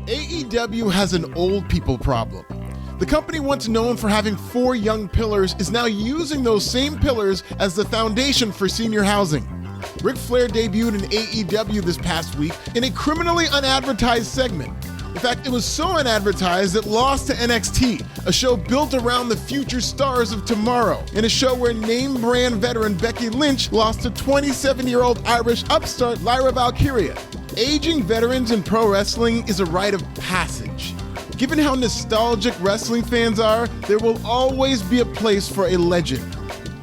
AEW has an old people problem. The company once known for having 4 young pillars is now using those same pillars as the foundation for senior housing. Ric Flair debuted in AEW this past week in a criminally unadvertised segment. In fact, it was so unadvertised it lost to NXT, a show built around the future stars of tomorrow, in a show where name brand veteran Becky Lynch lost to 27-year-old Irish upstart Lyria Valkyria. Aging veterans in pro wrestling is a rite of passage. Given how nostalgic wrestling fans are, there will always be a place for a legend.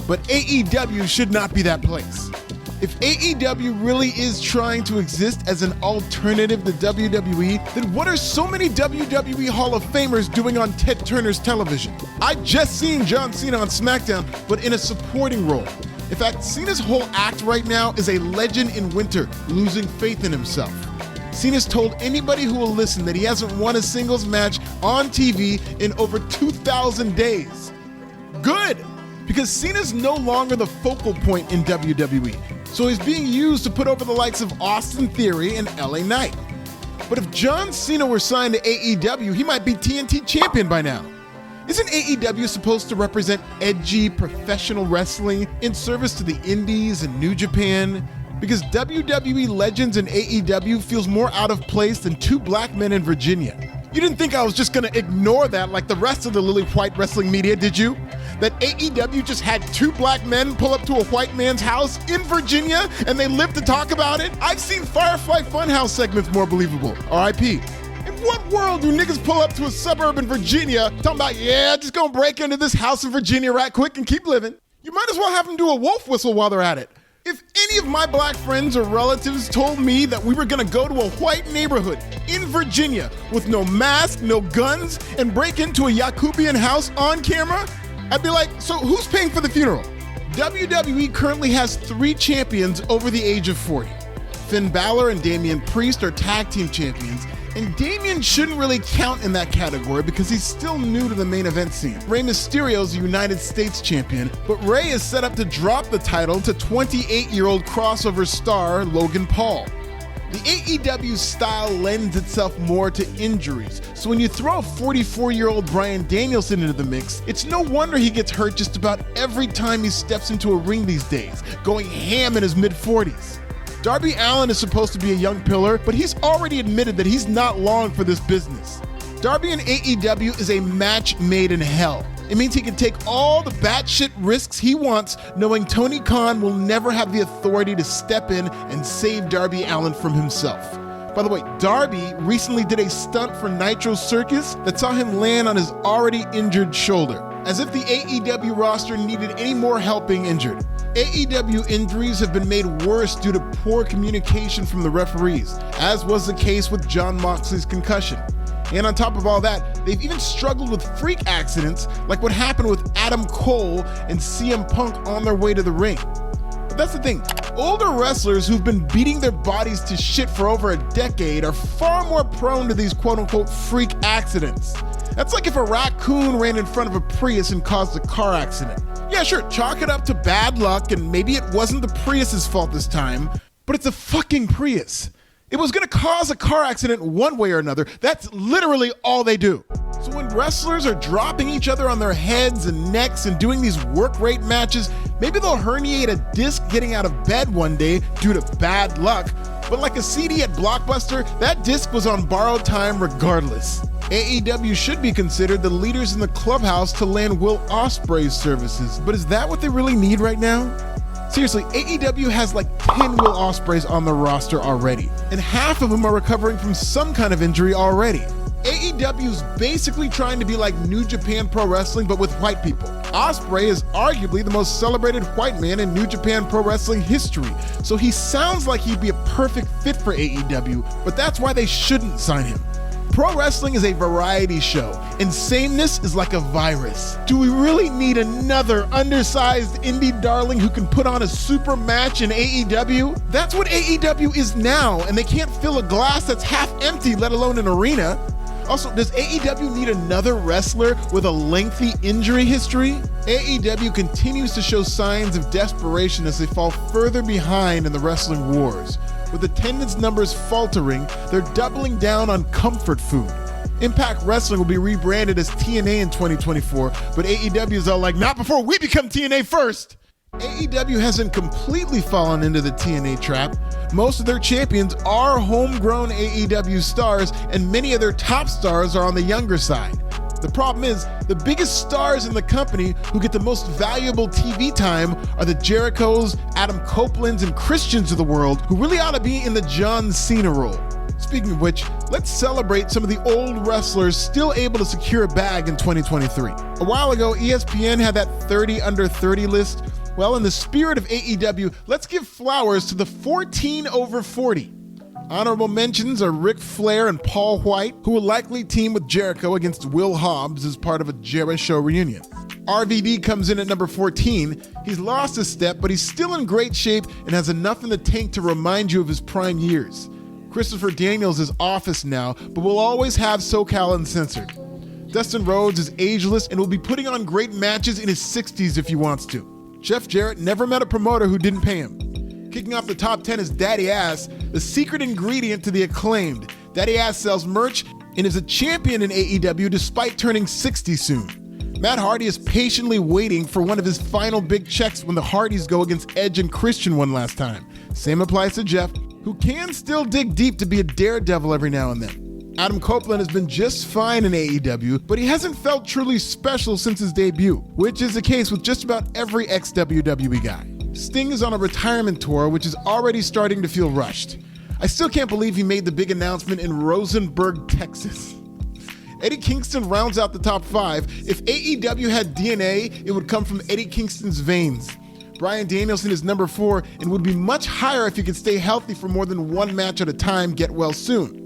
But AEW should not be that place. If AEW really is trying to exist as an alternative to WWE, then what are so many WWE Hall of Famers doing on Ted Turner's television? I just seen John Cena on SmackDown, but in a supporting role. In fact, Cena's whole act right now is a legend in winter, losing faith in himself. Cena's told anybody who will listen that he hasn't won a singles match on TV in over 2,000 days. Good, because Cena's no longer the focal point in WWE. So he's being used to put over the likes of Austin Theory and LA Knight. But if John Cena were signed to AEW, he might be TNT champion by now. Isn't AEW supposed to represent edgy professional wrestling in service to the indies and New Japan? Because WWE legends in AEW feels more out of place than 2 black men in Virginia. You didn't think I was just gonna ignore that like the rest of the lily white wrestling media, did you? That AEW just had 2 black men pull up to a white man's house in Virginia and they lived to talk about it? I've seen Firefly Funhouse segments more believable. RIP. In what world do niggas pull up to a suburb in Virginia talking about, yeah, just gonna break into this house in Virginia right quick and keep living? You might as well have them do a wolf whistle while they're at it. If any of my black friends or relatives told me that we were gonna go to a white neighborhood in Virginia with no mask, no guns, and break into a Yakubian house on camera, I'd be like, so who's paying for the funeral? WWE currently has 3 champions over the age of 40. Finn Balor and Damian Priest are tag team champions, and Damian shouldn't really count in that category because he's still new to the main event scene. Rey Mysterio's the United States champion, but Rey is set up to drop the title to 28-year-old crossover star Logan Paul. The AEW style lends itself more to injuries, so when you throw a 44-year-old Bryan Danielson into the mix, it's no wonder he gets hurt just about every time he steps into a ring these days, going ham in his mid-40s. Darby Allin is supposed to be a young pillar, but he's already admitted that he's not long for this business. Darby in AEW is a match made in hell. It means he can take all the batshit risks he wants, knowing Tony Khan will never have the authority to step in and save Darby Allin from himself. By the way, Darby recently did a stunt for Nitro Circus that saw him land on his already injured shoulder, as if the AEW roster needed any more help being injured. AEW injuries have been made worse due to poor communication from the referees, as was the case with Jon Moxley's concussion. And on top of all that, they've even struggled with freak accidents like what happened with Adam Cole and CM Punk on their way to the ring. But that's the thing, older wrestlers who've been beating their bodies to shit for over a decade are far more prone to these quote-unquote freak accidents. That's like if a raccoon ran in front of a Prius and caused a car accident. Yeah, sure, chalk it up to bad luck and maybe it wasn't the Prius's fault this time, but it's a fucking Prius. It was gonna cause a car accident one way or another. That's literally all they do. So when wrestlers are dropping each other on their heads and necks and doing these work rate matches, maybe they'll herniate a disc getting out of bed one day due to bad luck, but like a CD at Blockbuster, that disc was on borrowed time regardless. AEW should be considered the leaders in the clubhouse to land Will Ospreay's services, but is that what they really need right now? Seriously, AEW has like 10 Will Ospreays on the roster already, and half of them are recovering from some kind of injury already. AEW's basically trying to be like New Japan Pro Wrestling, but with white people. Ospreay is arguably the most celebrated white man in New Japan Pro Wrestling history, so he sounds like he'd be a perfect fit for AEW, but that's why they shouldn't sign him. Pro wrestling is a variety show, and sameness is like a virus. Do we really need another undersized indie darling who can put on a super match in AEW? That's what AEW is now, and they can't fill a glass that's half empty, let alone an arena. Also, does AEW need another wrestler with a lengthy injury history? AEW continues to show signs of desperation as they fall further behind in the wrestling wars. With attendance numbers faltering, they're doubling down on comfort food. Impact Wrestling will be rebranded as TNA in 2024, but AEW is all like, not before we become TNA first! AEW hasn't completely fallen into the TNA trap. Most of their champions are homegrown AEW stars, and many of their top stars are on the younger side. The problem is, the biggest stars in the company who get the most valuable TV time are the Jerichos, Adam Copelands, and Christians of the world, who really ought to be in the John Cena role. Speaking of which, let's celebrate some of the old wrestlers still able to secure a bag in 2023. A while ago, ESPN had that 30 under 30 list. Well, in the spirit of AEW, let's give flowers to the 14 over 40. Honorable mentions are Ric Flair and Paul White, who will likely team with Jericho against Will Hobbs as part of a Jericho reunion. RVD comes in at number 14. He's lost a step, but he's still in great shape and has enough in the tank to remind you of his prime years. Christopher Daniels is office now, but will always have SoCal Uncensored. Dustin Rhodes is ageless and will be putting on great matches in his 60s if he wants to. Jeff Jarrett never met a promoter who didn't pay him. Kicking off the top 10 is Daddy Ass, the secret ingredient to the Acclaimed. Daddy Ass sells merch and is a champion in AEW despite turning 60 soon. Matt Hardy is patiently waiting for one of his final big checks when the Hardys go against Edge and Christian one last time. Same applies to Jeff, who can still dig deep to be a daredevil every now and then. Adam Copeland has been just fine in AEW, but he hasn't felt truly special since his debut, which is the case with just about every ex-WWE guy. Sting is on a retirement tour, which is already starting to feel rushed. I still can't believe he made the big announcement in Rosenberg, Texas. Eddie Kingston rounds out the top 5. If AEW had DNA, it would come from Eddie Kingston's veins. Bryan Danielson is number 4 and would be much higher if he could stay healthy for more than one match at a time, get well soon.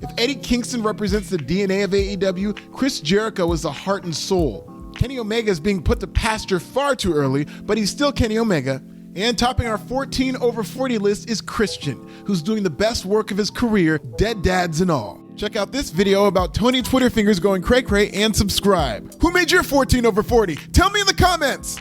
If Eddie Kingston represents the DNA of AEW, Chris Jericho is the heart and soul. Kenny Omega is being put to pasture far too early, but he's still Kenny Omega. And topping our 14 over 40 list is Christian, who's doing the best work of his career, dead dads and all. Check out this video about Tony Twitterfingers going cray-cray and subscribe. Who made your 14 over 40? Tell me in the comments!